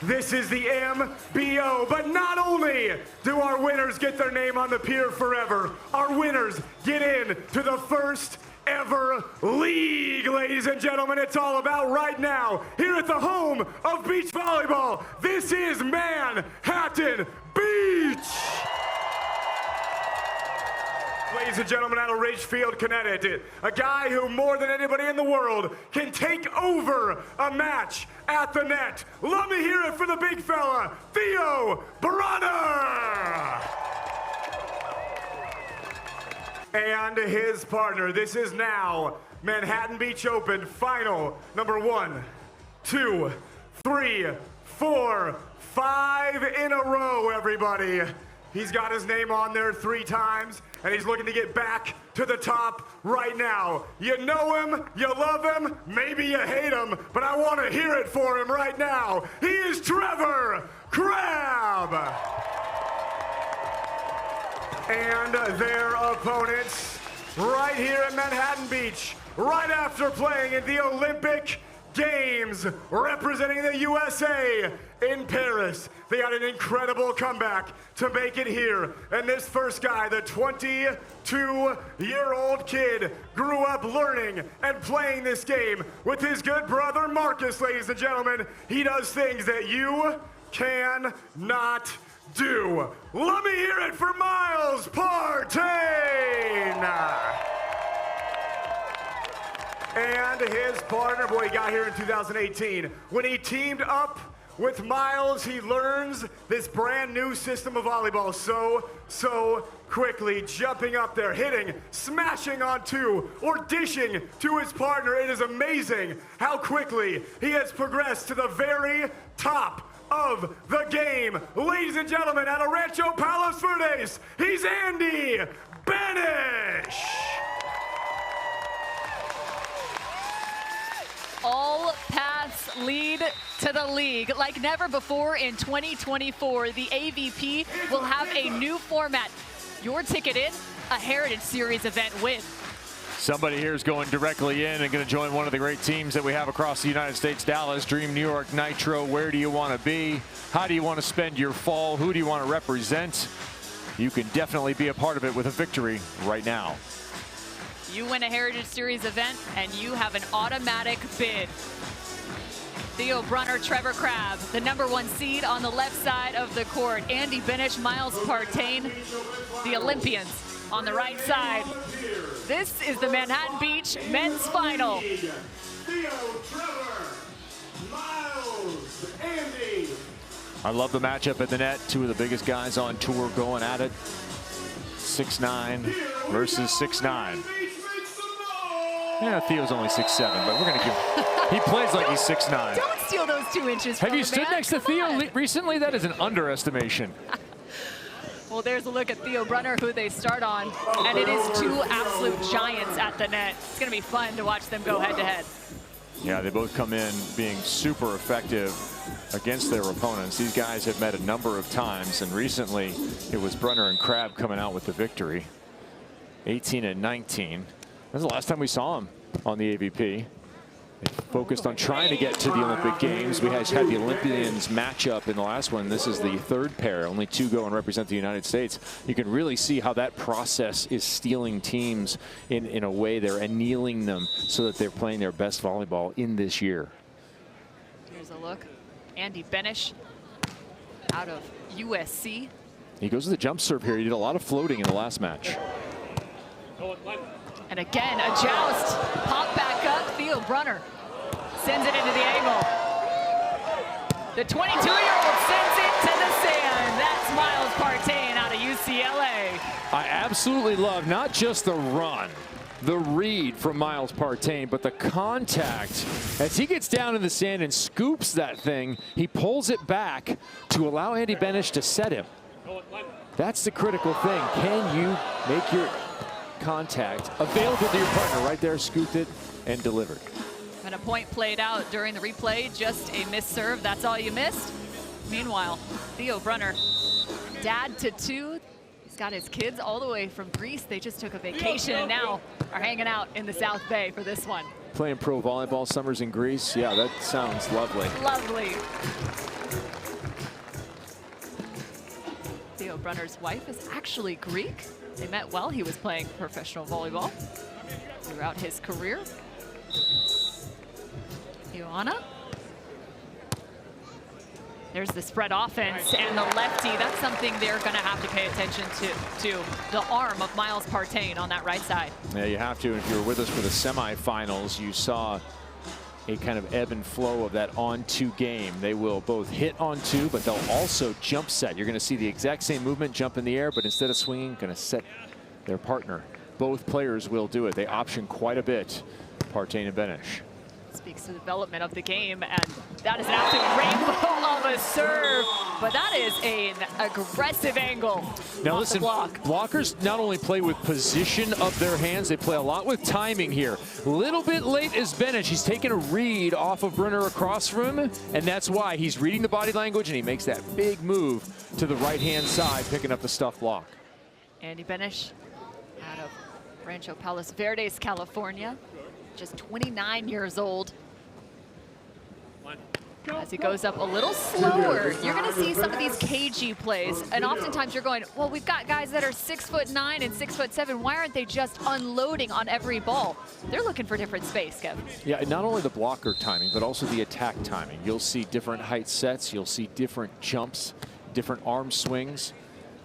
This is the MBO, but not only do our winners get their name on the pier forever, our winners get in to the first ever league, ladies and gentlemen. It's all about right now, here at the home of beach volleyball. This is Manhattan Beach. Ladies and gentlemen, out of Ridgefield, Connecticut, a guy who more than anybody in the world can take over a match at the net. Let me hear it for the big fella, Theo Brunner! And his partner. This is now Manhattan Beach Open final number 1, 2, 3, 4, 5 in a row, everybody. He's got his name on there 3 times, and he's looking to get back to the top right now. You know him, you love him, maybe you hate him, but I want to hear it for him right now. He is Trevor Crabb. And their opponents right here in Manhattan Beach, right after playing in the Olympic Games, representing the USA in Paris. They had an incredible comeback to make it here. And this first guy, the 22-year-old kid, grew up learning and playing this game with his good brother Marcus, ladies and gentlemen. He does things that you cannot do. Let me hear it for Miles Partain. And his partner, boy, he got here in 2018. When he teamed up with Miles, he learns this brand new system of volleyball so quickly, jumping up there, hitting, smashing on 2, or dishing to his partner. It is amazing how quickly he has progressed to the very top of the game. Ladies and gentlemen, out of Rancho Palos Verdes, he's Andy Benesh. All paths lead to the league. Like never before in 2024, the AVP will have a new format. Your ticket in, a Heritage Series event win. Somebody here is going directly in and going to join one of the great teams that we have across the United States. Dallas, Dream, New York, Nitro. Where do you want to be? How do you want to spend your fall? Who do you want to represent? You can definitely be a part of it with a victory right now. You win a Heritage Series event, and you have an automatic bid. Theo Brunner, Trevor Crabb, the #1 seed on the left side of the court. Andy Benesh, Miles Partain, the Olympians on the right side. This is the Manhattan Beach men's final. Theo, Trevor, Miles, Andy. I love the matchup at the net. 2 of the biggest guys on tour going at it. 6'9" versus 6'9". Yeah, Theo's only 6'7", but we're going to give he plays like he's 6'9". Don't steal those 2 inches from Have you stood man. next to Theo recently? That is an underestimation. Well, there's a look at Theo Brunner, who they start on, and it is 2 absolute giants at the net. It's going to be fun to watch them go head-to-head. Yeah, they both come in being super effective against their opponents. These guys have met a number of times, and recently it was Brunner and Crabb coming out with the victory. 18 and 19. That's the last time we saw him on the AVP. They focused on trying to get to the Olympic Games. We had the Olympians matchup in the last one. This is the 3rd pair. Only 2 go and represent the United States. You can really see how that process is stealing teams in a way. They're annealing them so that they're playing their best volleyball in this year. Here's a look. Andy Benesh out of USC. He goes to the jump serve here. He did a lot of floating in the last match. And again, a joust. Pop back up. Theo Brunner sends it into the angle. The 22-year-old sends it to the sand. That's Miles Partain out of UCLA. I absolutely love not just the run, the read from Miles Partain, but the contact. As he gets down in the sand and scoops that thing, he pulls it back to allow Andy Benesh to set him. That's the critical thing. Can you make your contact available to your partner? Right there, scooped it and delivered. And a point played out during the replay, just a missed serve. That's all you missed. Meanwhile, Theo Brunner, dad to 2. He's got his kids all the way from Greece. They just took a vacation and now are hanging out in the South Bay for this one. Playing pro volleyball summers in Greece. Yeah, that sounds lovely. Lovely. Brunner's wife is actually Greek. They met while he was playing professional volleyball throughout his career. Ioana. There's the spread offense and the lefty. That's something they're going to have to pay attention to the arm of Miles Partain on that right side. Yeah, you have to. If you were with us for the semifinals, you saw a kind of ebb and flow of that on-two game. They will both hit on two, but they'll also jump set. You're going to see the exact same movement, jump in the air, but instead of swinging, going to set their partner. Both players will do it. They option quite a bit, Partain and Benesh. Speaks to the development of the game, and that is an absolute rainbow of a serve, but that is an aggressive angle. Now listen, blockers not only play with position of their hands, they play a lot with timing here. A little bit late is Benesh. He's taking a read off of Brunner across from him, and that's why he's reading the body language, and he makes that big move to the right-hand side, picking up the stuff block. Andy Benesh out of Rancho Palos Verdes, California. Just 29 years old. As he goes up a little slower, you're going to see some of these cagey plays, and oftentimes you're going, well, we've got guys that are 6'9" and 6'7". Why aren't they just unloading on every ball? They're looking for different space, Kev. Yeah, not only the blocker timing, but also the attack timing. You'll see different height sets. You'll see different jumps, different arm swings.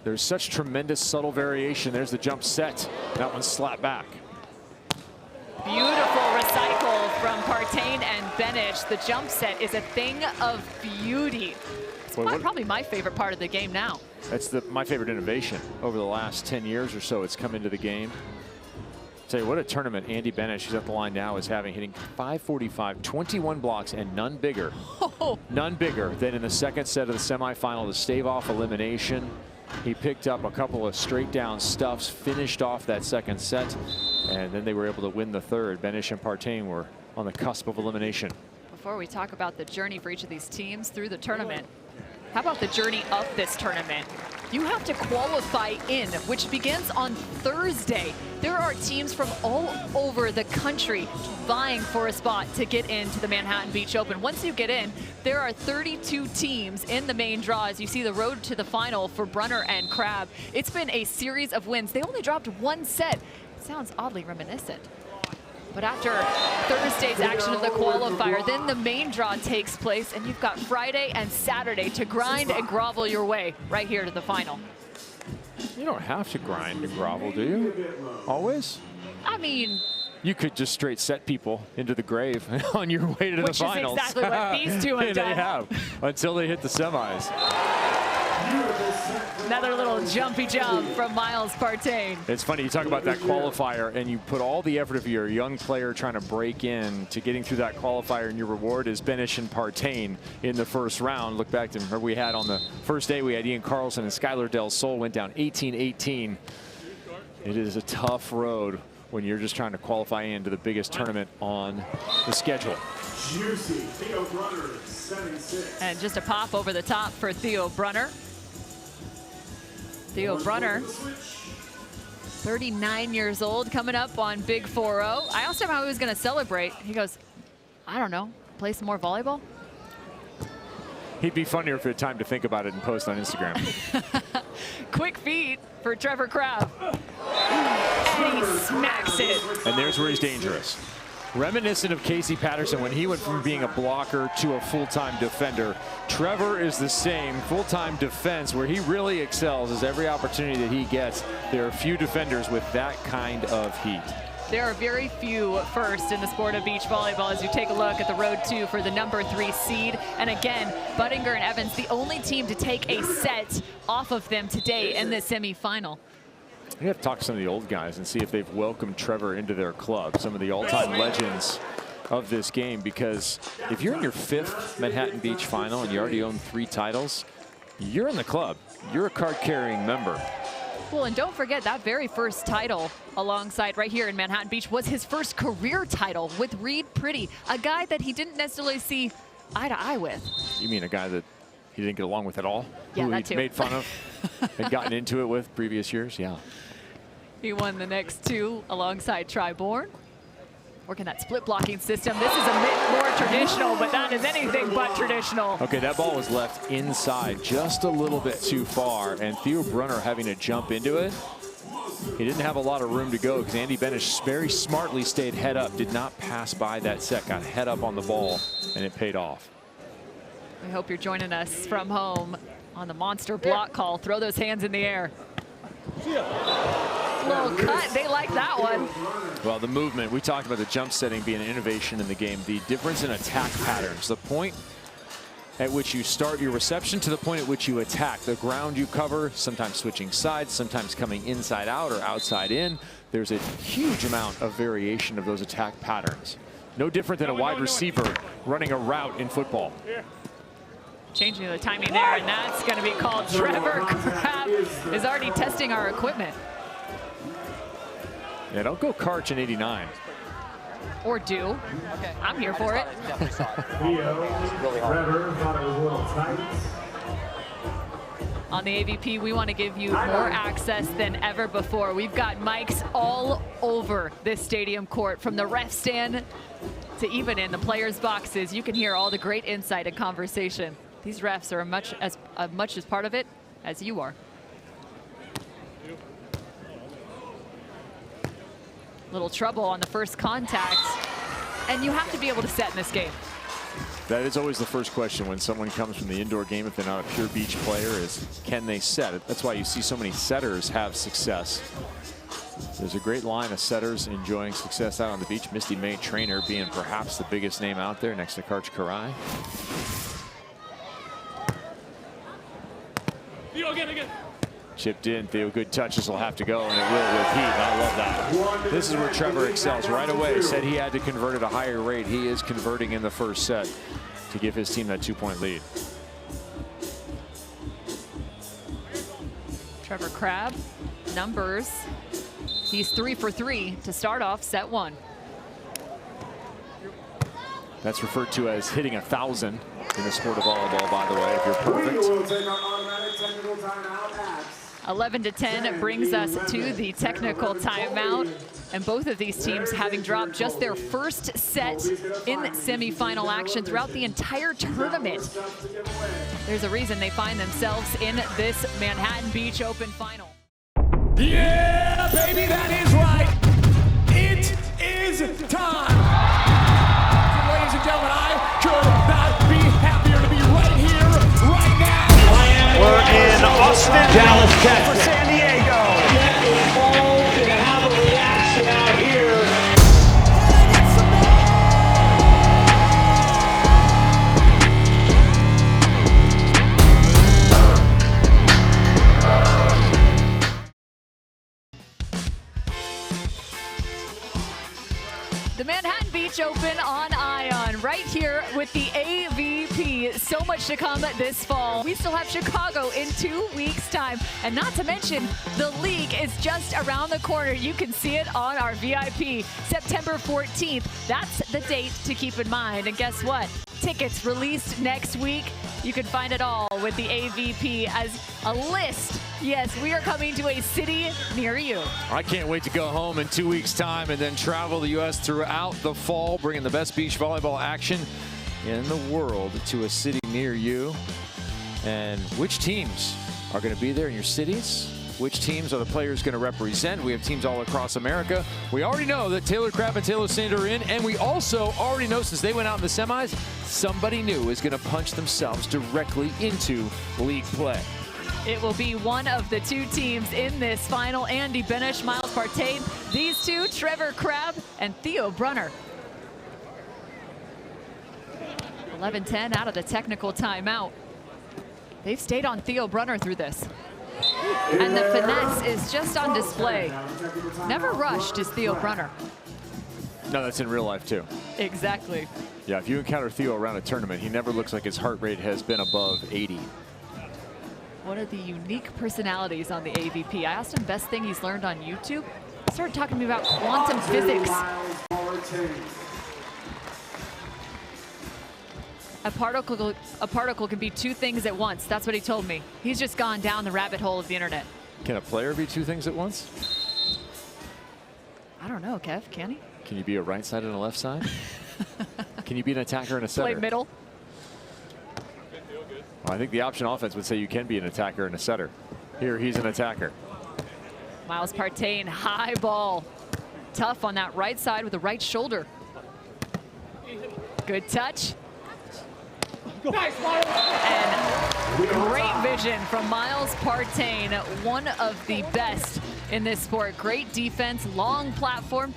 There's such tremendous subtle variation. There's the jump set. That one's slapped back. Beautiful recycle from Partain and Benesh. The jump set is a thing of beauty. It's probably my favorite part of the game now. That's my favorite innovation over the last 10 years or so. It's come into the game. Tell you what a tournament Andy Benesh, who's at the line now, is having, hitting 545, 21 blocks, and none bigger. None bigger than in the second set of the semifinal to stave off elimination. He picked up a couple of straight down stuffs, finished off that second set, and then they were able to win the third. Benesh and Partain were on the cusp of elimination. Before we talk about the journey for each of these teams through the tournament, how about the journey of this tournament? You have to qualify in, which begins on Thursday. There are teams from all over the country vying for a spot to get into the Manhattan Beach Open. Once you get in, there are 32 teams in the main draw as you see the road to the final for Brunner and Crabb. It's been a series of wins. They only dropped one set. It sounds oddly reminiscent. But after Thursday's action of the qualifier, then the main draw takes place, and you've got Friday and Saturday to grind and grovel your way right here to the final. You don't have to grind and grovel, do you? Always? I mean, you could just straight set people into the grave on your way to the finals. Which is exactly what these two have done. They have, until they hit the semis. Another little jumpy jump from Miles Partain. It's funny, you talk about that qualifier and you put all the effort of your young player trying to break in to getting through that qualifier, and your reward is Benesh and Partain in the first round. Look back to where we had on the first day, we had Ian Carlson and Skylar Del Sol went down 18-18. It is a tough road when you're just trying to qualify into the biggest tournament on the schedule. Juicy Theo Brunner, 7-6. And just a pop over the top for Theo Brunner. Theo Brunner, 39 years old, coming up on Big 4-0. I asked him how he was going to celebrate. He goes, I don't know, play some more volleyball? He'd be funnier if he had time to think about it and post on Instagram. Quick feed for Trevor Crabb. And he smacks it. And there's where he's dangerous. Reminiscent of Casey Patterson when he went from being a blocker to a full-time defender. Trevor is the same, full-time defense, where he really excels as every opportunity that he gets. There are few defenders with that kind of heat. There are very few first in the sport of beach volleyball as you take a look at the road to for the #3 seed. And again, Budinger and Evans, the only team to take a set off of them today in the semifinal. You have to talk to some of the old guys and see if they've welcomed Trevor into their club, some of the all-time legends of this game, because if you're in your 5th Manhattan Beach final and you already own 3 titles, you're in the club. You're a card-carrying member. Well, and don't forget that very first title alongside right here in Manhattan Beach was his first career title with Reed Pretty, a guy that he didn't necessarily see eye to eye with. You mean a guy that he didn't get along with at all? Yeah, who that he'd too. made fun of and gotten into it with previous years? Yeah. He won the next 2 alongside Tri Bourne. Working that split blocking system. This is a bit more traditional, but that is anything but traditional. Okay, that ball was left inside just a little bit too far, and Theo Brunner having to jump into it. He didn't have a lot of room to go because Andy Benesh very smartly stayed head up, did not pass by that set, got head up on the ball, and it paid off. We hope you're joining us from home on the monster block call. Throw those hands in the air. Little cut, they like that one. Well, the movement, we talked about the jump setting being an innovation in the game. The difference in attack patterns, the point at which you start your reception to the point at which you attack. The ground you cover, sometimes switching sides, sometimes coming inside out or outside in. There's a huge amount of variation of those attack patterns. No different than a wide receiver running a route in football. Changing the timing there, and that's going to be called. Trevor Crabb is already testing our equipment. Yeah, don't go Karch in 89. Or do. Okay. I'm here for it. Trevor thought it was a little tight. On the AVP, we want to give you more access than ever before. We've got mics all over this stadium court, from the ref stand to even in the players' boxes. You can hear all the great insight and conversation. These refs are as much as part of it as you are. Little trouble on the first contact, and you have to be able to set in this game. That is always the first question when someone comes from the indoor game, if they're not a pure beach player, is can they set? That's why you see so many setters have success. There's a great line of setters enjoying success out on the beach. Misty May Trainer being perhaps the biggest name out there next to Tr.Crabb. Again. Chipped in, Theo, good touches will have to go, and it will with heat. I love that. This is where Trevor excels right away. Said he had to convert at a higher rate. He is converting in the first set to give his team that 2-point lead. Trevor Crabb, numbers. He's 3 for 3 to start off set 1. That's referred to as hitting 1,000 in the sport of volleyball, by the way, if you're perfect. We will take our automatic technical timeout at 11-10 brings us to the technical timeout, and both of these teams having dropped just their first set in semifinal action throughout the entire tournament. There's a reason they find themselves in this Manhattan Beach Open final. Yeah, baby, that is right. It is time. Ladies and gentlemen, I could not be happier to be right here, right now. We're in Austin, Dallas, Texas. For San Diego. Get involved and have a reaction out here. The Manhattan Beach Open on Ion, right here with the AVP. So much to come this fall. We still have Chicago in 2 weeks' time. And not to mention, the league is just around the corner. You can see it on our VIP. September 14th, that's the date to keep in mind. And guess what? Tickets released next week. You can find it all with the AVP as a list. Yes, we are coming to a city near you. I can't wait to go home in 2 weeks' time and then travel the U.S. throughout the fall, bringing the best beach volleyball action in the world to a city near you. And which teams are going to be there in your cities? Which teams are the players going to represent? We have teams all across America. We already know that Tr.Crabb and Taylor Sander are in, and we also already know, since they went out in the semis, somebody new is going to punch themselves directly into league play. It will be one of the two teams in this final. Andy Benesh, Miles Partain. These two, Trevor Crabb and Theo Brunner. 11-10 out of the technical timeout. They've stayed on Theo Brunner through this. And the finesse is just on display. Never rushed is Theo Brunner. No, that's in real life too. Exactly. Yeah, if you encounter Theo around a tournament, he never looks like his heart rate has been above 80. One of the unique personalities on the AVP. I asked him best thing he's learned on YouTube. He started talking to me about quantum physics. A particle can be two things at once. That's what he told me. He's just gone down the rabbit hole of the internet. Can a player be two things at once? I don't know, Kev. Can he? Can you be a right side and a left side? Can you be an attacker and a setter? Play middle. Well, I think the option offense would say you can be an attacker and a setter. Here, he's an attacker. Miles Partain, high ball. Tough on that right side with the right shoulder. Good touch. And great vision from Miles Partain, one of the best in this sport. Great defense, long platform,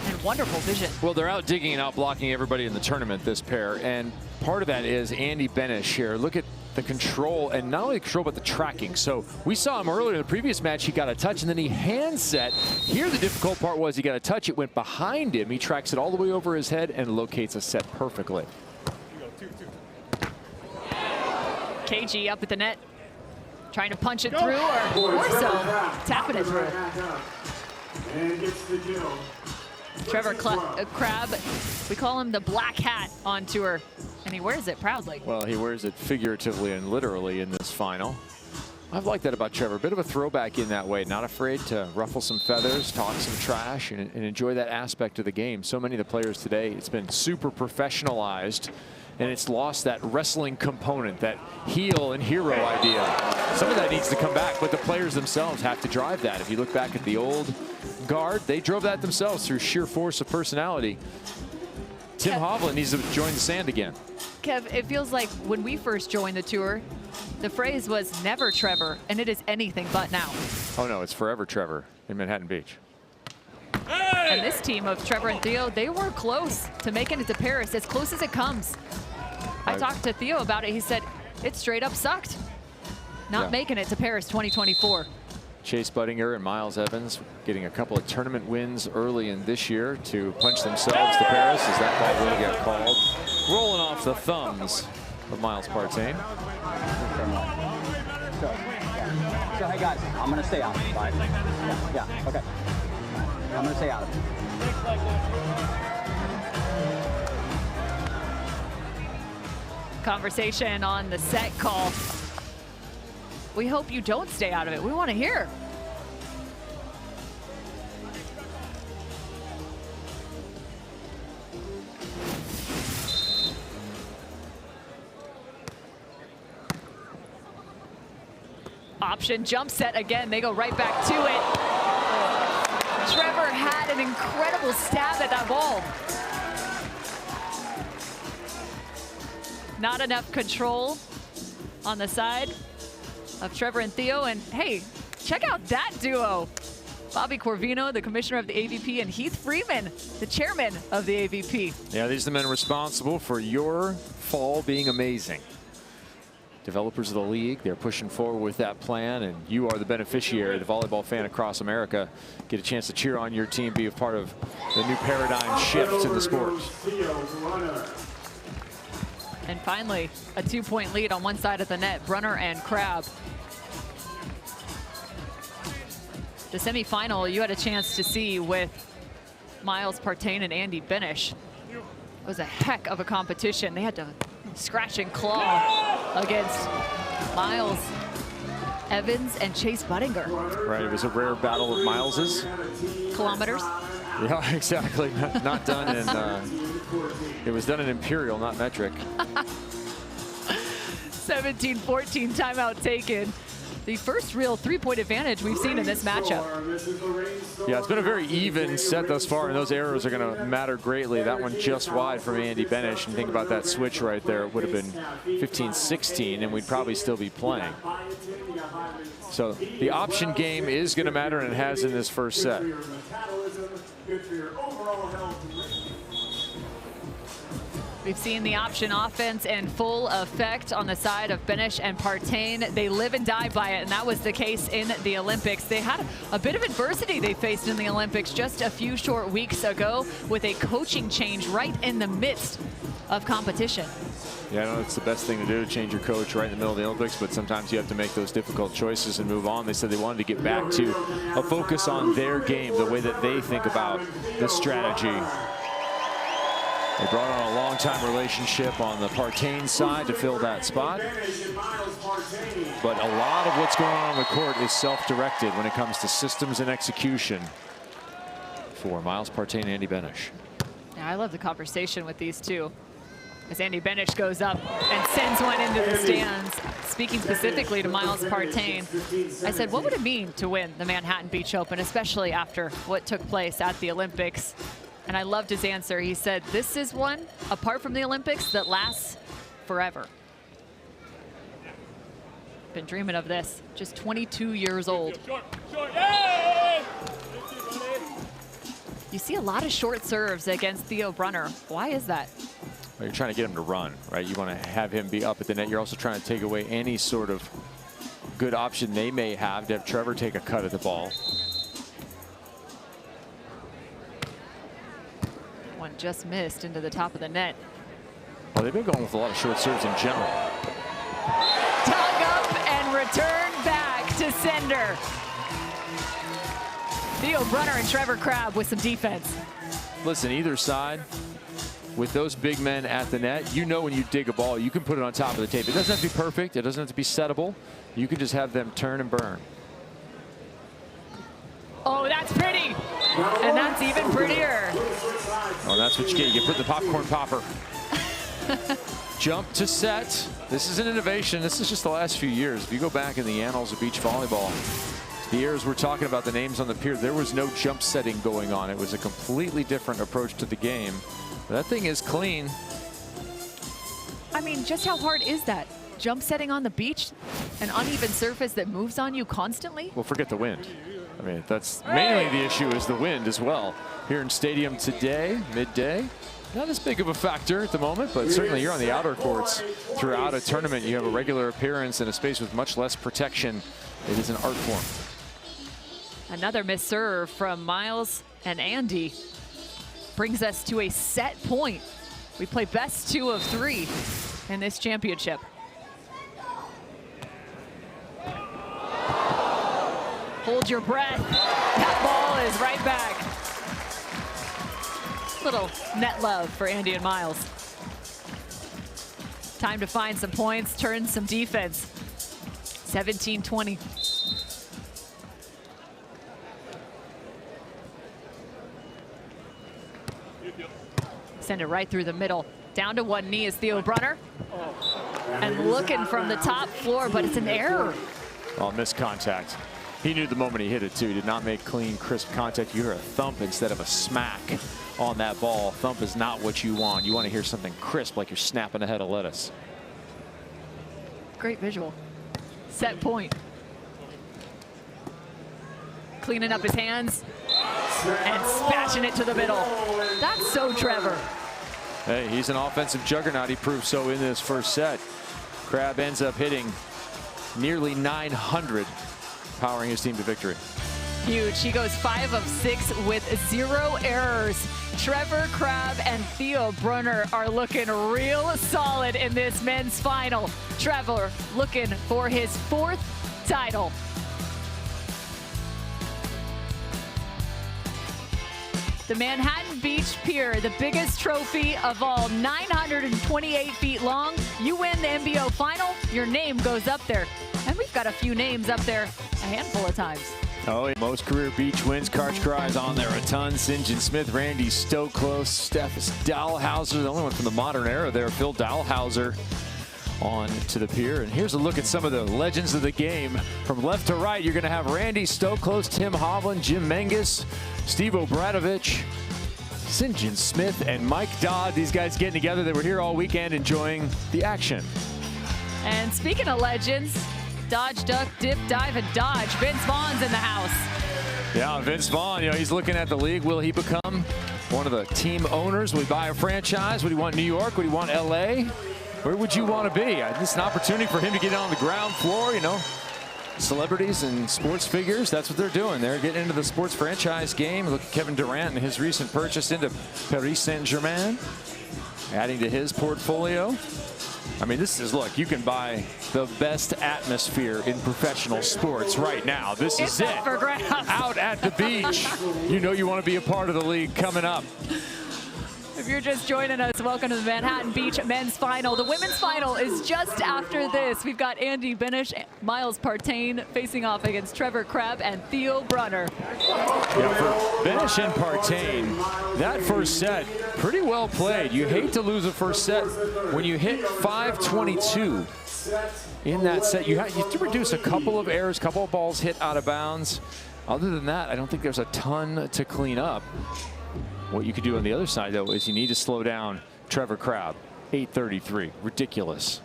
and wonderful vision. Well, they're out digging and out blocking everybody in the tournament, this pair, and part of that is Andy Benesh here. Look at the control, and not only the control, but the tracking. So we saw him earlier in the previous match. He got a touch, and then he hand set. Here, the difficult part was he got a touch. It went behind him. He tracks it all the way over his head and locates a set perfectly. KG up at the net, trying to punch it through, or more so, tapping it through. And gets the kill. Trevor Crabb, we call him the black hat on tour, and he wears it proudly. Well, he wears it figuratively and literally in this final. I've liked that about Trevor. A bit of a throwback in that way. Not afraid to ruffle some feathers, talk some trash, and enjoy that aspect of the game. So many of the players today, it's been super professionalized, and it's lost that wrestling component, that heel and hero idea. Some of that needs to come back, but the players themselves have to drive that. If you look back at the old guard, they drove that themselves through sheer force of personality. Tim Hovland needs to join the sand again. Kev, it feels like when we first joined the tour, the phrase was never Trevor, and it is anything but now. Oh no, it's forever Trevor in Manhattan Beach. And this team of Trevor and Theo, they were close to making it to Paris, as close as it comes. I talked to Theo about it. He said it straight up sucked not making it to Paris 2024. Chase Budinger and Miles Evans getting a couple of tournament wins early in this year to punch themselves to Paris as that ball will get called. Rolling off the thumbs of Miles Partain. So hey guys, I'm gonna stay out. Bye. Yeah, okay. I'm gonna stay out of it. Conversation on the set call. We hope you don't stay out of it. We want to hear. Option jump set again. They go right back to it. Trevor had an incredible stab at that ball. Not enough control on the side of Trevor and Theo. And hey, check out that duo. Bobby Corvino, the commissioner of the AVP, and Heath Freeman, the chairman of the AVP. Yeah, these are the men responsible for your fall being amazing. Developers of the league, they're pushing forward with that plan, and you are the beneficiary. The volleyball fan across America get a chance to cheer on your team, be a part of the new paradigm shift in the sport. And finally, a 2-point lead on one side of the net, Brunner and Crabb. The semifinal you had a chance to see with Miles Partain and Andy Benesh. It was a heck of a competition. They had to scratch and claw against Miles Evans and Chase Budinger. Right, it was a rare battle of Miles's. Kilometers. Yeah, exactly. Not done in, it was done in imperial, not metric. 17-14 timeout taken. The first real three-point advantage we've seen in this matchup. Yeah, it's been a very even set thus far, and those arrows are going to matter greatly. That one just wide from Andy Benesh, and think about that switch right there. It would have been 15-16, and we'd probably still be playing. So the option game is going to matter, and it has in this first set. We've seen the option offense in full effect on the side of Benesh and Partain. They live and die by it, and that was the case in the Olympics. They had a bit of adversity they faced in the Olympics just a few short weeks ago with a coaching change right in the midst of competition. Yeah, I know it's the best thing to do, to change your coach right in the middle of the Olympics, but sometimes you have to make those difficult choices and move on. They said they wanted to get back to a focus on their game, the way that they think about the strategy. They brought on a long-time relationship on the Partain side to fill that spot. But a lot of what's going on the court is self-directed when it comes to systems and execution for Miles Partain and Andy Benesh. Yeah, I love the conversation with these two. As Andy Benesh goes up and sends one into the stands. Speaking specifically to Miles Partain, I said, what would it mean to win the Manhattan Beach Open, especially after what took place at the Olympics? And I loved his answer. He said, this is one, apart from the Olympics, that lasts forever. Been dreaming of this, just 22 years old. You see a lot of short serves against Theo Brunner. Why is that? Well, you're trying to get him to run, right? You want to have him be up at the net. You're also trying to take away any sort of good option they may have to have Trevor take a cut at the ball. One just missed into the top of the net. Well, they've been going with a lot of short serves in general. Tug up and return back to sender. Theo Brunner and Trevor Crabb with some defense. Listen, either side, with those big men at the net, you know when you dig a ball, you can put it on top of the tape. It doesn't have to be perfect. It doesn't have to be settable. You can just have them turn and burn. Oh, that's pretty. And that's even prettier. Oh, that's what you get. You put the popcorn popper. Jump to set. This is an innovation. This is just the last few years. If you go back in the annals of beach volleyball, the years we're talking about the names on the pier, there was no jump setting going on. It was a completely different approach to the game. That thing is clean. I mean, just how hard is that? Jump setting on the beach? An uneven surface that moves on you constantly? Well, forget the wind. I mean, that's mainly the issue is the wind as well. Here in stadium today, midday, not as big of a factor at the moment, but certainly you're on the outer courts throughout a tournament. You have a regular appearance in a space with much less protection. It is an art form. Another missed serve from Miles and Andy brings us to a set point. We play best 2 of 3 in this championship. Hold your breath. That ball is right back. Little net love for Andy and Miles. Time to find some points, turn some defense. 17-20. Send it right through the middle. Down to one knee is Theo Brunner. And looking from the top floor, but it's an error. Oh, missed contact. He knew the moment he hit it, too. He did not make clean, crisp contact. You hear a thump instead of a smack on that ball. Thump is not what you want. You want to hear something crisp, like you're snapping a head of lettuce. Great visual. Set point. Cleaning up his hands and smashing it to the middle. That's so Trevor. Hey, he's an offensive juggernaut. He proved so in this first set. Crabb ends up hitting nearly 900, powering his team to victory. Huge. He goes 5 of 6 with 0 errors. Trevor Crabb and Theo Brunner are looking real solid in this men's final. Trevor looking for his 4th title. The Manhattan Beach Pier, the biggest trophy of all, 928 feet long. You win the MBO final, your name goes up there. And we've got a few names up there a handful of times. Oh, most career beach wins. Tr.Crabb is on there a ton. St. John Smith, Randy Stoklos, Steffes Dahlhauser, the only one from the modern era there, Phil Dahlhauser, on to the pier. And here's a look at some of the legends of the game. From left to right, you're going to have Randy Stoklos, Tim Hovland, Jim Menges, Steve Obradovich, St. John Smith, and Mike Dodd. These guys getting together. They were here all weekend enjoying the action. And speaking of legends, dodge, duck, dip, dive, and dodge. Vince Vaughn's in the house. Yeah, Vince Vaughn, you know, he's looking at the league. Will he become one of the team owners? Will he buy a franchise? Would he want New York? Would he want LA? Where would you want to be? This is an opportunity for him to get on the ground floor, you know. Celebrities and sports figures, that's what they're doing. They're getting into the sports franchise game. Look at Kevin Durant and his recent purchase into Paris Saint-Germain, adding to his portfolio. I mean, this is, look, you can buy the best atmosphere in professional sports right now. This is it. For grabs. Out at the beach. You know you want to be a part of the league coming up. If If you're just joining us, welcome to the Manhattan Beach men's final. The women's final is just after this. We've got Benesh and Miles Partain facing off against Trevor Crabb and Theo Brunner. Yeah, for Benesh and Partain, that first set, pretty well played. You hate to lose a first set when you hit 522 in that set. You have to reduce a couple of errors, couple of balls hit out of bounds. Other than that, I don't think there's a ton to clean up. What you could do on the other side, though, is you need to slow down Trevor Crabb. 833, ridiculous.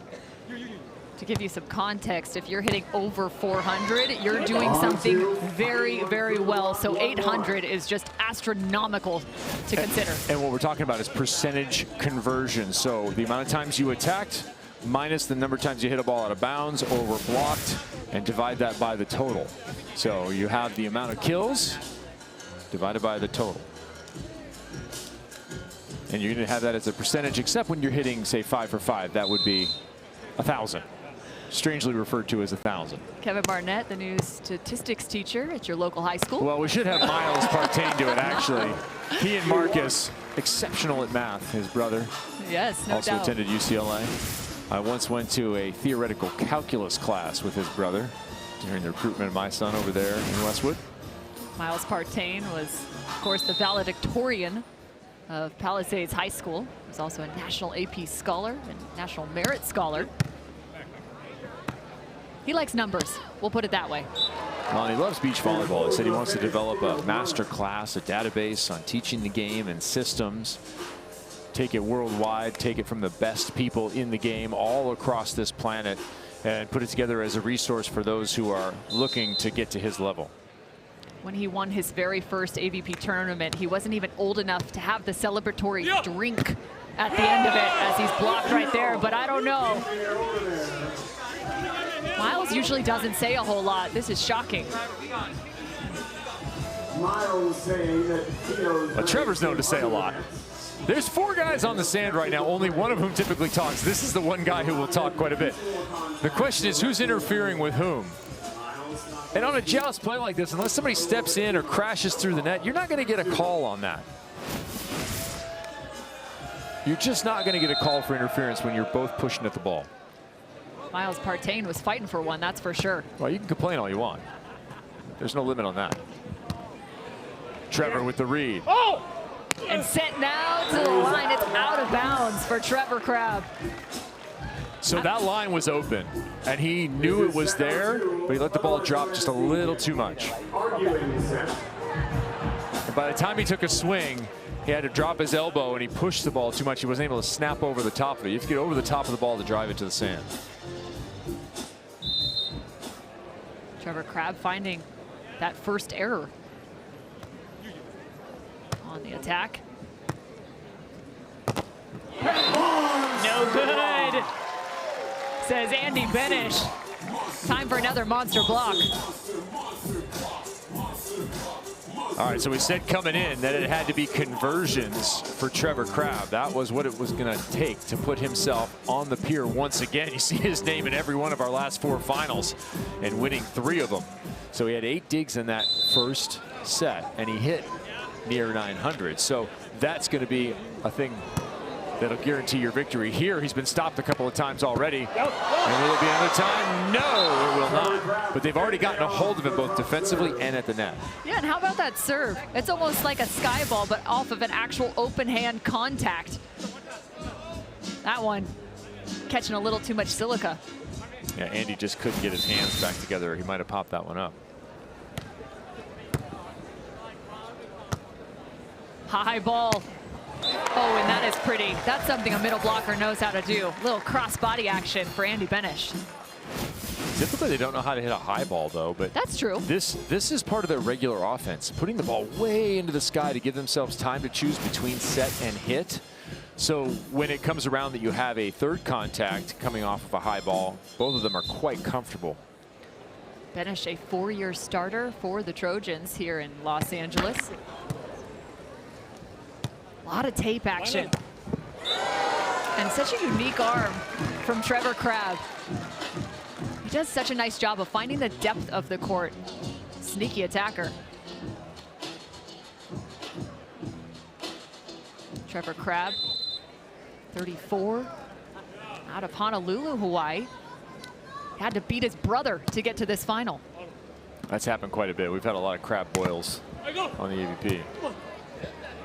To give you some context, if you're hitting over 400, you're doing something very, very well. So 800 is just astronomical to consider. And what we're talking about is percentage conversion. So the amount of times you attacked minus the number of times you hit a ball out of bounds or were blocked, and divide that by the total. So you have the amount of kills divided by the total. And you're going to have that as a percentage, except when you're hitting, say, 5 for 5. That would be 1,000. Strangely referred to as 1,000. Kevin Barnett, the new statistics teacher at your local high school. Well, we should have Miles Partain do it, actually. He and Marcus, exceptional at math, his brother. Yes, no also doubt. attended UCLA. I once went to a theoretical calculus class with his brother during the recruitment of my son over there in Westwood. Miles Partain was, of course, the valedictorian of Palisades High School. He was also a National AP Scholar and National Merit Scholar. He likes numbers, we'll put it that way. Well, he loves beach volleyball. He said he wants to develop a master class, a database on teaching the game and systems. Take it worldwide, take it from the best people in the game all across this planet, and put it together as a resource for those who are looking to get to his level. When he won his very first AVP tournament, he wasn't even old enough to have the celebratory drink at the end of it, as he's blocked right there, but I don't know. Miles usually doesn't say a whole lot. This is shocking. Miles saying that Well, Trevor's known to say a lot. There's 4 guys on the sand right now, only one of whom typically talks. This is the one guy who will talk quite a bit. The question is, who's interfering with whom? And on a joust play like this, unless somebody steps in or crashes through the net, you're not going to get a call on that. You're just not going to get a call for interference when you're both pushing at the ball. Miles Partain was fighting for one, that's for sure. Well, you can complain all you want. There's no limit on that. Trevor with the read. Oh! And sent now to the line. It's out of bounds for Trevor Crabb. So that line was open, and he knew it was there, but he let the ball drop just a little too much. And by the time he took a swing, he had to drop his elbow, and he pushed the ball too much. He wasn't able to snap over the top of it. You have to get over the top of the ball to drive it to the sand. Trevor Crabb finding that first error on the attack. No good, says Benesh. Time for another monster block. All right, so we said coming in that it had to be conversions for Trevor Crabb. That was what it was going to take to put himself on the pier once again. You see his name in every one of our last 4 finals and winning 3 of them. So he had 8 digs in that first set, and he hit near 900. So that's going to be a thing that'll guarantee your victory. Here, he's been stopped a couple of times already. And will it be another time? No, it will not. But they've already gotten a hold of it both defensively and at the net. Yeah, and how about that serve? It's almost like a sky ball, but off of an actual open hand contact. That one catching a little too much silica. Yeah, Andy just couldn't get his hands back together. He might have popped that one up. High ball. Oh, and that is pretty. That's something a middle blocker knows how to do. A little cross-body action for Benesh. Typically, they don't know how to hit a high ball, though. But that's true. This is part of their regular offense, putting the ball way into the sky to give themselves time to choose between set and hit. So when it comes around that you have a third contact coming off of a high ball, both of them are quite comfortable. Benesh, a 4-year starter for the Trojans here in Los Angeles. A lot of tape action. And such a unique arm from Trevor Crabb. He does such a nice job of finding the depth of the court. Sneaky attacker. Trevor Crabb, 34, out of Honolulu, Hawaii. Had to beat his brother to get to this final. That's happened quite a bit. We've had a lot of crab boils on the AVP.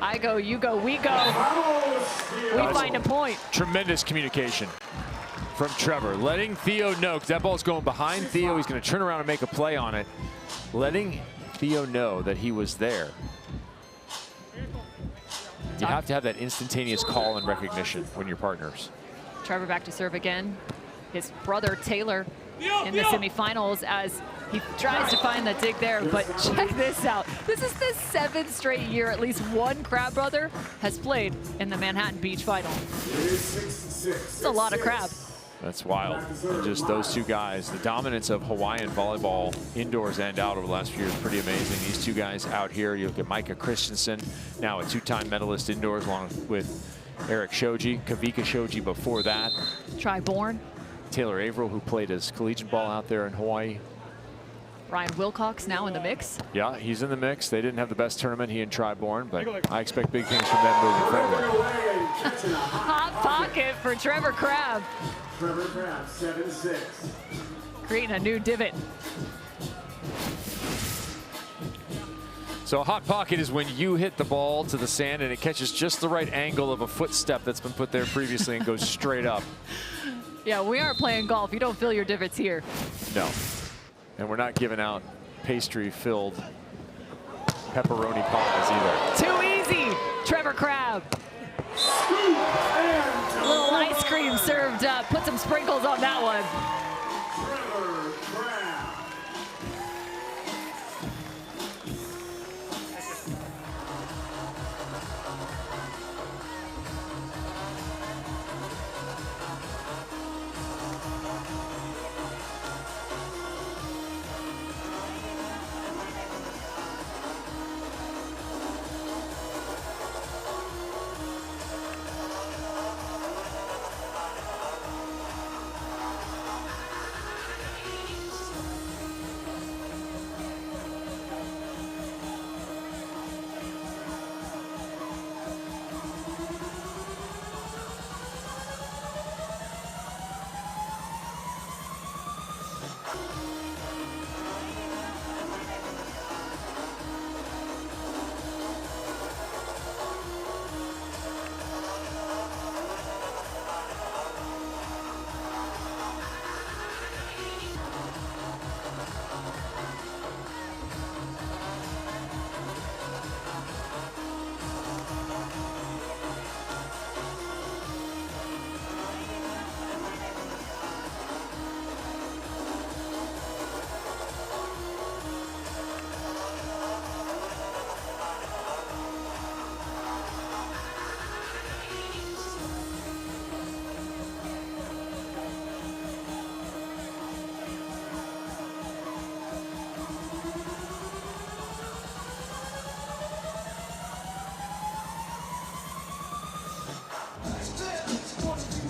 I go, you go, we go. We find a point. Tremendous communication from Trevor, letting Theo know, because that ball's going behind Theo. He's going to turn around and make a play on it. Letting Theo know that he was there. You have to have that instantaneous call and recognition when you're partners. Trevor back to serve again. His brother Taylor in the semifinals as he tries to find the dig there, but check this out. This is the 7th straight year at least one Crabb brother has played in the Manhattan Beach final. It's a lot of Crabb. That's wild. And just those two guys, the dominance of Hawaiian volleyball indoors and out over the last few years, pretty amazing. These two guys out here, you look at Micah Christensen, now a 2-time medalist indoors along with Eric Shoji, Kavika Shoji before that. Tri-born. Taylor Averill, who played his collegiate ball out there in Hawaii. Ryan Wilcox now in the mix. Yeah, he's in the mix. They didn't have the best tournament, he and Tri-born, but I expect big things from them moving forward. Hot pocket for Trevor Crabb. Trevor Crabb, 7-6. Creating a new divot. So a hot pocket is when you hit the ball to the sand and it catches just the right angle of a footstep that's been put there previously and goes straight up. Yeah, we aren't playing golf. You don't fill your divots here. No. And we're not giving out pastry-filled pepperoni pies either. Too easy, Trevor Crabb. A little ice cream served up. Put some sprinkles on that one. Trevor Crabb.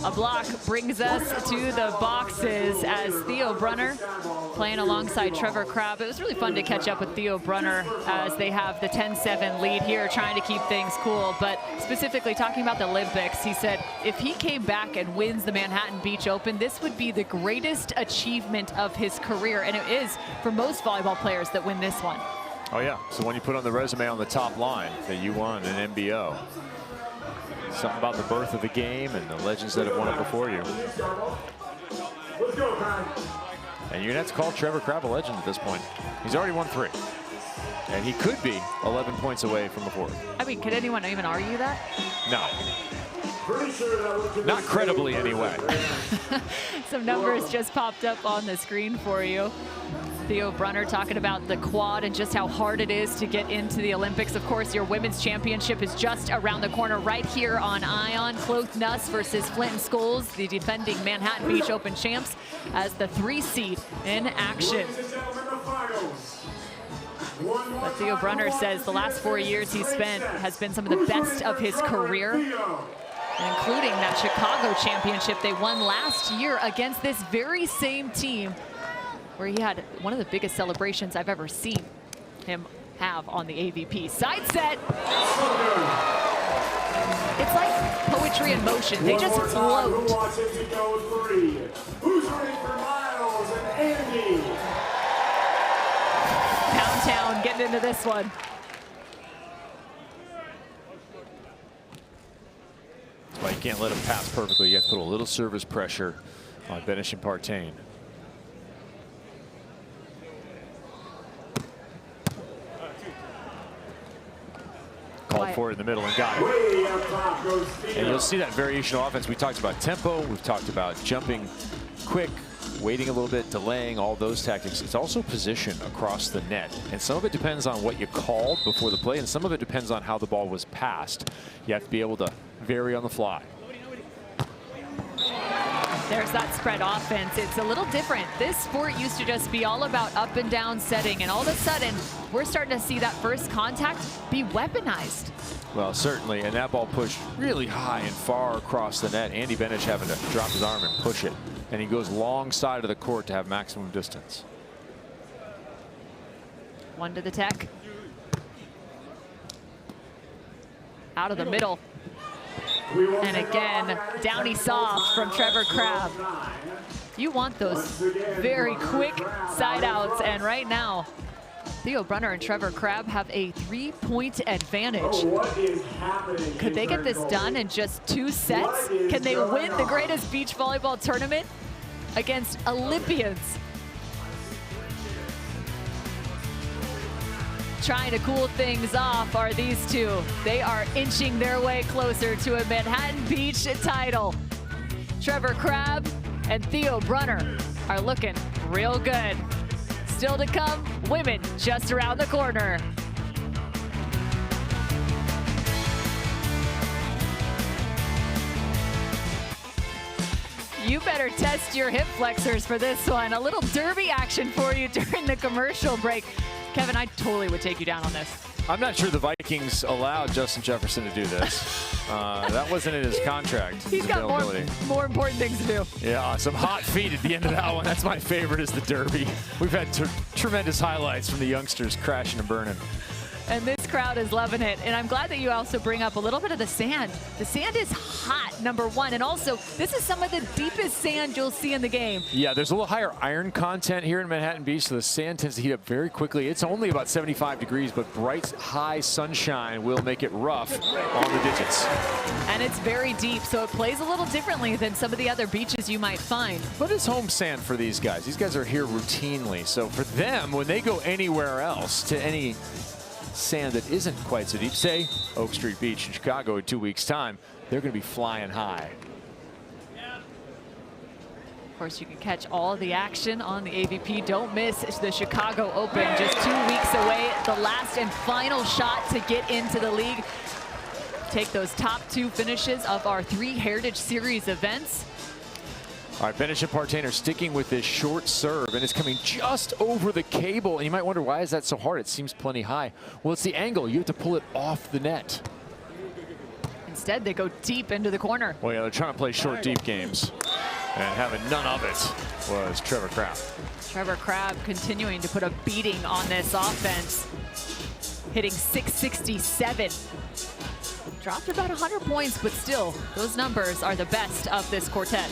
A block brings us to the boxes as Theo Brunner playing alongside Trevor Crabb. It was really fun to catch up with Theo Brunner as they have the 10-7 lead here, trying to keep things cool. But specifically talking about the Olympics, he said if he came back and wins the Manhattan Beach Open, this would be the greatest achievement of his career. And it is for most volleyball players that win this one. Oh yeah, so when you put on the resume on the top line that you won an MBO, something about the birth of the game and the legends that have won it before you. Let's go, Pat. And you're gonna have to call Trevor Crabb a legend at this point. He's already won 3. And he could be 11 points away from a 4th. I mean, could anyone even argue that? No. Not credibly anyway. Some numbers just popped up on the screen for you. Theo Brunner talking about the quad and just how hard it is to get into the Olympics. Of course, your women's championship is just around the corner right here on Ion. Cloth Nuss versus Flint and Scholes, the defending Manhattan Beach Open champs, as the 3 seed in action. But Theo Brunner says the last 4 years he's spent has been some of the best of his career, including that Chicago championship they won last year against this very same team, where he had one of the biggest celebrations I've ever seen him have on the AVP. Side set. It's like poetry in motion. They just float. Who wants him to go 3? Who's ready for Miles and Andy? Downtown getting into this one. That's why you can't let him pass perfectly. You have to put a little service pressure on Benesh and Partain. Called for it in the middle and got it. And you'll see that variation of offense. We talked about tempo. We've talked about jumping quick, waiting a little bit, delaying, all those tactics. It's also position across the net. And some of it depends on what you called before the play, and some of it depends on how the ball was passed. You have to be able to vary on the fly. There's that spread offense. It's a little different. This sport used to just be all about up and down setting, and all of a sudden, we're starting to see that first contact be weaponized. Well, certainly, and that ball pushed really high and far across the net. Andy Benesh having to drop his arm and push it, and he goes long side of the court to have maximum distance. One to the tech. Out of the middle. And again, downy soft from Trevor Crabb. You want those very quick side outs, and right now, Theo Brunner and Trevor Crabb have a 3-point advantage. Could they get this done in just 2 sets? Can they win the greatest beach volleyball tournament against Olympians? Trying to cool things off are these two. They are inching their way closer to a Manhattan Beach title. Trevor Crabb and Theo Brunner are looking real good. Still to come, women just around the corner. You better test your hip flexors for this one. A little derby action for you during the commercial break. Kevin, I totally would take you down on this. I'm not sure the Vikings allowed Justin Jefferson to do this. That wasn't in his contract. He's got more important things to do. Yeah, some hot feet at the end of that one. That's my favorite, is the derby. We've had tremendous highlights from the youngsters crashing and burning. And this crowd is loving it. And I'm glad that you also bring up a little bit of the sand. The sand is hot, #1. And also, this is some of the deepest sand you'll see in the game. Yeah, there's a little higher iron content here in Manhattan Beach, so the sand tends to heat up very quickly. It's only about 75 degrees, but bright, high sunshine will make it rough on the digits. And it's very deep, so it plays a little differently than some of the other beaches you might find. But it's home sand for these guys. These guys are here routinely. So for them, when they go anywhere else to any sand that isn't quite so deep, say Oak Street Beach in Chicago in 2 weeks' time, they're going to be flying high. Of course, you can catch all of the action on the AVP. Don't miss the Chicago Open, just 2 weeks away. The last and final shot to get into the league. Take those top 2 finishes of our 3 Heritage Series events. All right, Benesh and Partain are sticking with this short serve, and it's coming just over the cable. And you might wonder, why is that so hard? It seems plenty high. Well, it's the angle. You have to pull it off the net. Instead, they go deep into the corner. Well, yeah, they're trying to play short, deep games. And having none of it was Trevor Crabb. Trevor Crabb continuing to put a beating on this offense. Hitting 667. Dropped about 100 points, but still, those numbers are the best of this quartet.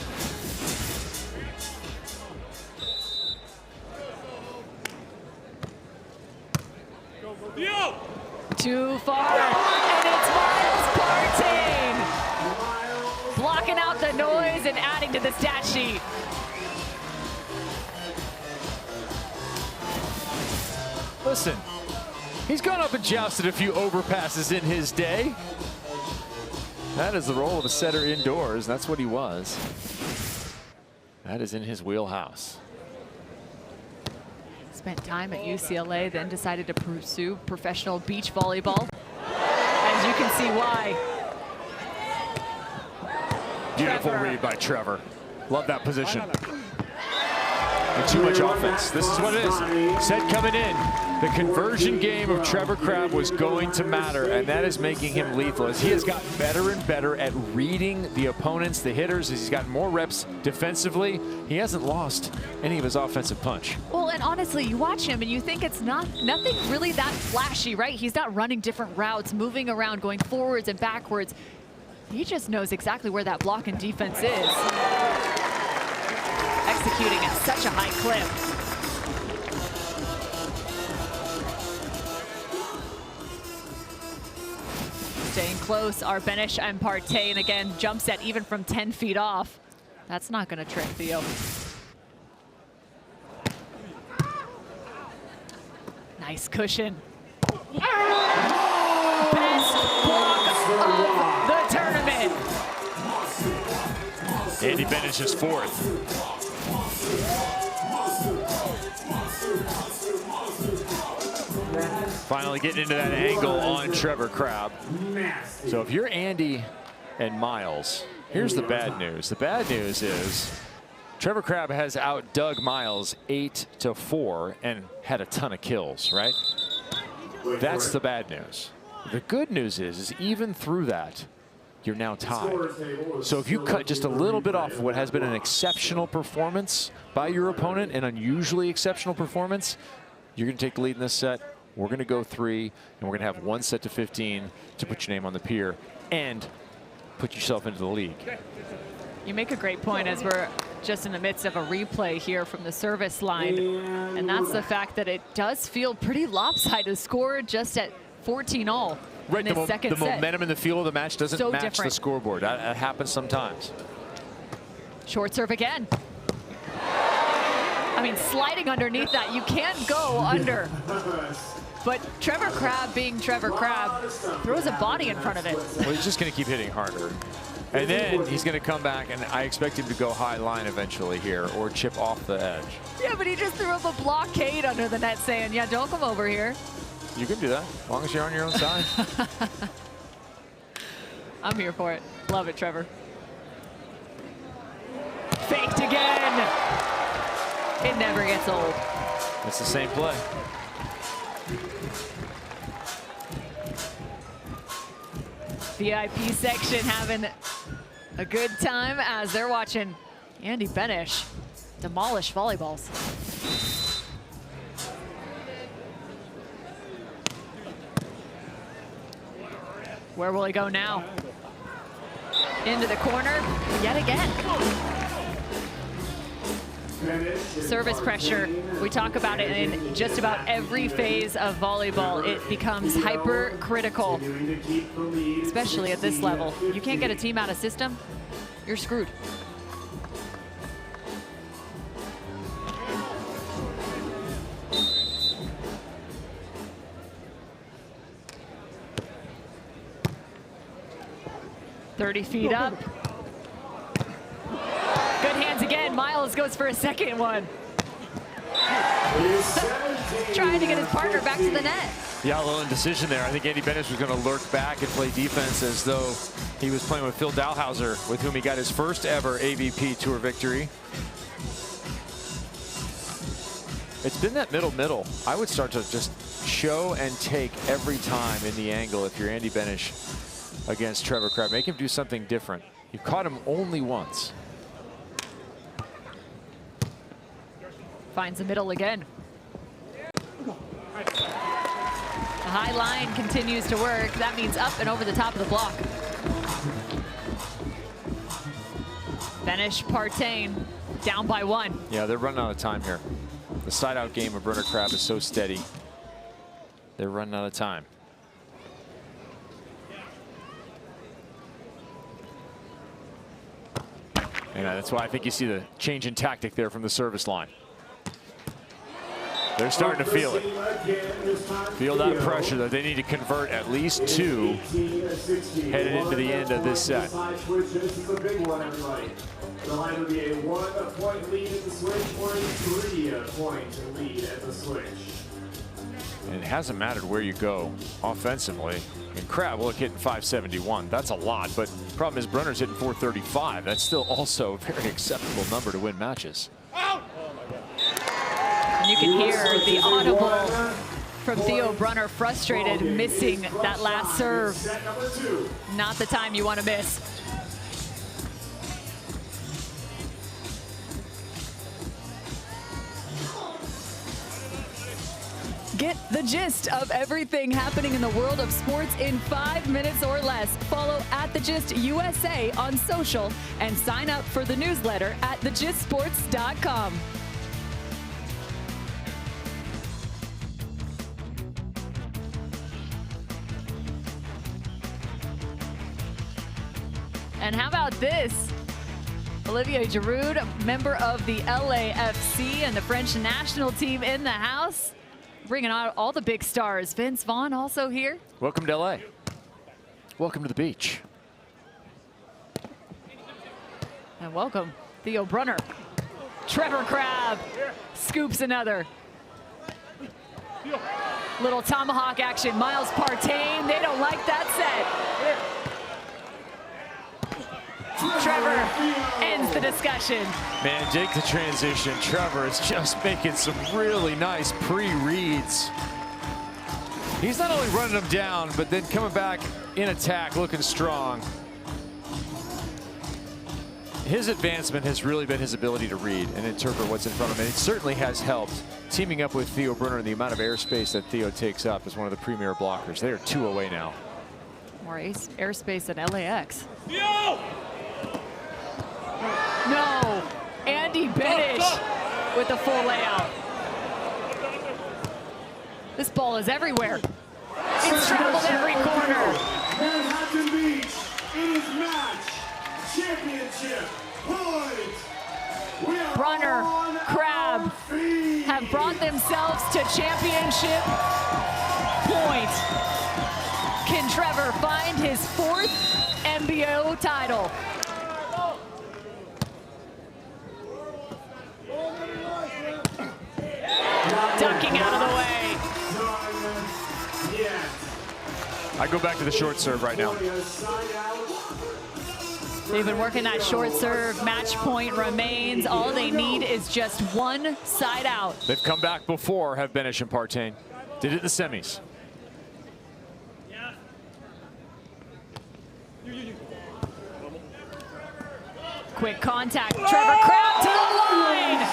Too far, and it's Miles Partain. Blocking out the noise and adding to the stat sheet. Listen, he's gone up and jousted a few overpasses in his day. That is the role of a setter indoors. That's what he was. That is in his wheelhouse. Spent time at UCLA, then decided to pursue professional beach volleyball. As you can see why. Beautiful read by Trevor. Love that position. And too much offense. This is what it is. Set coming in. The conversion game of Trevor Crabb was going to matter, and that is making him lethal as he has gotten better and better at reading the opponents, the hitters, as he's gotten more reps defensively. He hasn't lost any of his offensive punch. Well, and honestly, you watch him and you think it's nothing really that flashy, right? He's not running different routes, moving around, going forwards and backwards. He just knows exactly where that block and defense is. Executing at such a high clip. Staying close are Benesh and Partain. Again, jump set even from 10 feet off. That's not going to trick Theo. Nice cushion. Best block of the tournament. Andy Benesh is fourth. Finally getting into that angle on Trevor Crabb. So if you're Andy and Miles, here's the bad news. The bad news is Trevor Crabb has outdug Miles 8-4 and had a ton of kills, right? That's the bad news. The good news is even through that, you're now tied. So if you cut just a little bit off what has been an exceptional performance by your opponent, an unusually exceptional performance, you're going to take the lead in this set. We're going to go 3, and we're going to have 1 set to 15 to put your name on the pier and put yourself into the league. You make a great point as we're just in the midst of a replay here from the service line. And that's the fact that it does feel pretty lopsided score just at 14-all. Right, in this second the set. momentum in the feel of the match doesn't So match different. the scoreboard. That happens sometimes. Short serve again. I mean, sliding underneath that, you can't go under. But Trevor Crabb, being Trevor Crabb, throws a body in front of it. Well, he's just going to keep hitting harder. And then he's going to come back, and I expect him to go high line eventually here or chip off the edge. Yeah, but he just threw up a blockade under the net saying, yeah, don't come over here. You can do that, as long as you're on your own side. I'm here for it. Love it, Trevor. Faked again. It never gets old. It's the same play. VIP section having a good time as they're watching Andy Benesh demolish volleyballs. Where will he go now? Into the corner yet again. Service pressure, we talk about it in just about every phase of volleyball. It becomes hypercritical, especially at this level. You can't get a team out of system, you're screwed. "30 feet up. Good hands again. Miles goes for a second one. Trying to get his partner back to the net. Yeah, a little indecision there. I think Andy Benesh was going to lurk back and play defense as though he was playing with Phil Dalhouser, with whom he got his first ever AVP Tour victory. It's been that middle. I would start to just show and take every time in the angle if you're Andy Benesh against Trevor Crabb. Make him do something different. You caught him only once. Finds the middle again. The high line continues to work. That means up and over the top of the block. Benesh Partain down by 1. Yeah, they're running out of time here. The side-out game of Brunner Crabb is so steady. They're running out of time. And that's why I think you see the change in tactic there from the service line. They're starting to feel it. Feel that pressure that they need to convert at least 2 headed into the end of this set. The line would be a 1-point lead at the switch or a 3-point lead at the switch. And it hasn't mattered where you go offensively. And Crabb will look hitting 571. That's a lot, but the problem is Brunner's hitting 435. That's still also a very acceptable number to win matches. And you can hear the audible from Theo Brunner, frustrated, missing that last serve. Not the time you want to miss. Get the gist of everything happening in the world of sports in 5 minutes or less. Follow @TheGistUSA on social and sign up for the newsletter at thegistsports.com. And how about this? Olivier Giroud, member of the LAFC and the French national team in the house. Bringing out all the big stars. Vince Vaughn also here. Welcome to LA. Welcome to the beach. And welcome, Theo Brunner. Trevor Crabb scoops another. Little tomahawk action. Miles Partain, they don't like that set. Trevor ends the discussion. Man, Jake, the transition. Trevor is just making some really nice pre-reads. He's not only running them down, but then coming back in attack, looking strong. His advancement has really been his ability to read and interpret what's in front of him. And it certainly has helped. Teaming up with Theo Brunner and the amount of airspace that Theo takes up is one of the premier blockers. They are 2 away now. More airspace than LAX. Yo! No, Andy Benesh with the full layout. This ball is everywhere. It's traveled every corner. Manhattan Beach, it is match championship point. We are Brunner, on Crabb our feet. have brought themselves to championship point. Can Trevor find his 4th MBO title? Ducking out of the way. I go back to the short serve right now. They've been working that short serve. Match point remains. All they need is just one side out. They've come back before, have Benesh and Partain. Did it in the semis. Quick contact. Trevor Crabb to the line.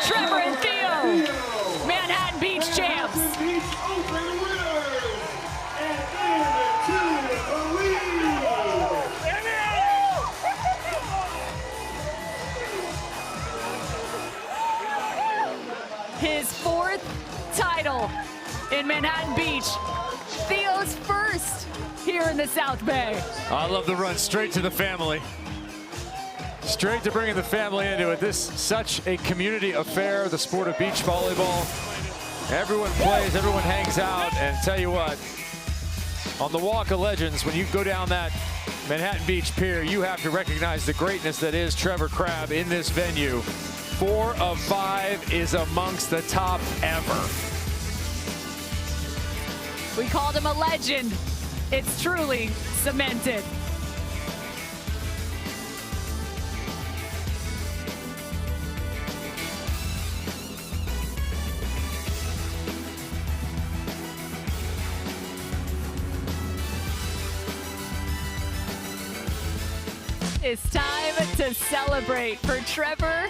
Trevor and Theo, Manhattan Beach champs. Beach Open winners and into the lead. His 4th title in Manhattan Beach. Theo's first here in the South Bay. I love the run straight to the family. Straight to bringing the family into it. This such a community affair, the sport of beach volleyball. Everyone plays, everyone hangs out, and tell you what, on the Walk of Legends, when you go down that Manhattan Beach Pier, you have to recognize the greatness that is Trevor Crabb in this venue. 4 of 5 is amongst the top ever. We called him a legend. It's truly cemented. It's time to celebrate for Trevor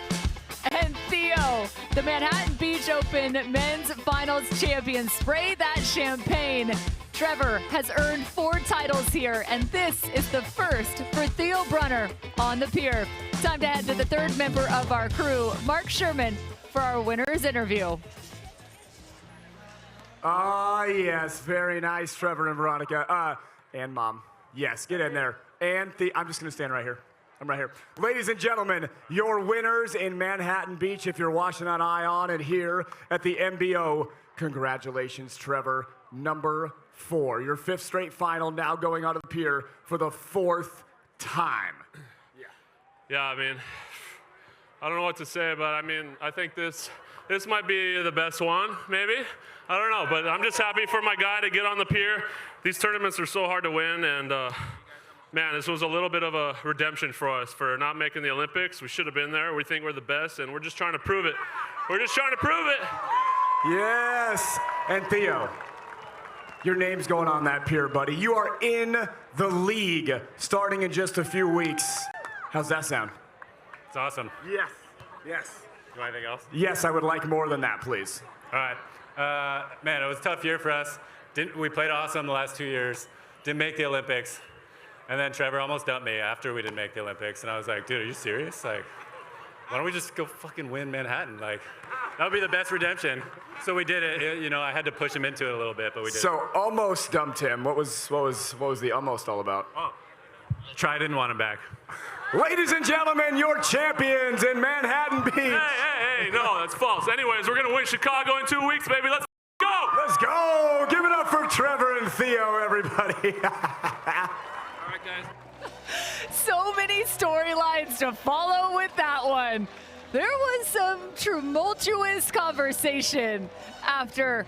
and Theo, the Manhattan Beach Open Men's Finals champions. Spray that champagne. Trevor has earned 4 titles here, and this is the first for Theo Brunner on the pier. Time to head to the 3rd member of our crew, Mark Sherman, for our winner's interview. Ah, yes, very nice, Trevor and Veronica. And Mom. Yes, get in there. And I'm just gonna stand right here. I'm right here. Ladies and gentlemen, your winners in Manhattan Beach, if you're watching on ION and here at the MBO, congratulations, Trevor, number 4. Your 5th straight final now going on the pier for the 4th time. Yeah, I mean, I don't know what to say, but I mean, I think this might be the best one, maybe. I don't know, but I'm just happy for my guy to get on the pier. These tournaments are so hard to win, and man, this was a little bit of a redemption for us for not making the Olympics. We should have been there. We think we're the best, and we're just trying to prove it. We're just trying to prove it. Yes, and Theo, your name's going on that pier, buddy. You are in the league starting in just a few weeks. How's that sound? It's awesome. Yes, yes. You want anything else? Yes, I would like more than that, please. All right. Man, it was a tough year for us. We played awesome the last 2 years. Didn't make the Olympics. And then Trevor almost dumped me after we didn't make the Olympics. And I was like, dude, are you serious? Like, why don't we just go fucking win Manhattan? Like, that would be the best redemption. So we did it. You know, I had to push him into it a little bit, but we did. So almost dumped him. What was the almost all about? Oh, Try didn't want him back. Ladies and gentlemen, your champions in Manhattan Beach. Hey, no, that's false. Anyways, we're gonna win Chicago in 2 weeks, baby. Let's go! Let's go! Give it up for Trevor and Theo, everybody. All right, guys. So many storylines to follow with that one. There was some tumultuous conversation after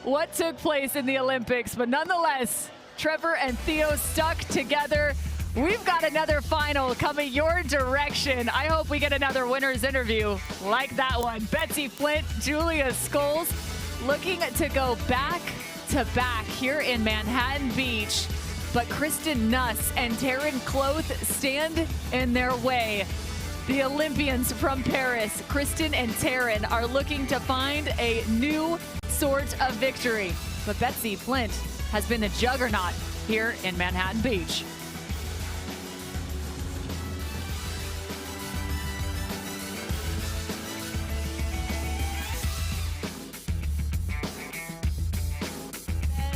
what took place in the Olympics, but nonetheless, Trevor and Theo stuck together. We've got another final coming your direction. I hope we get another winner's interview like that one. Betsy Flint, Julia Scholes, looking to go back to back here in Manhattan Beach. But Kristen Nuss and Taryn Cloth stand in their way. The Olympians from Paris, Kristen and Taryn, are looking to find a new sort of victory. But Betsy Flint has been the juggernaut here in Manhattan Beach.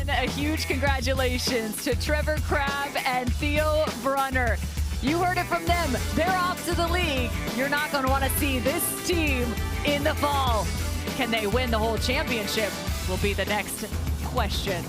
A huge congratulations to Trevor Crabb and Theo Brunner. You heard it from them. They're off to the league. You're not going to want to see this team in the fall. Can they win the whole championship will be the next question.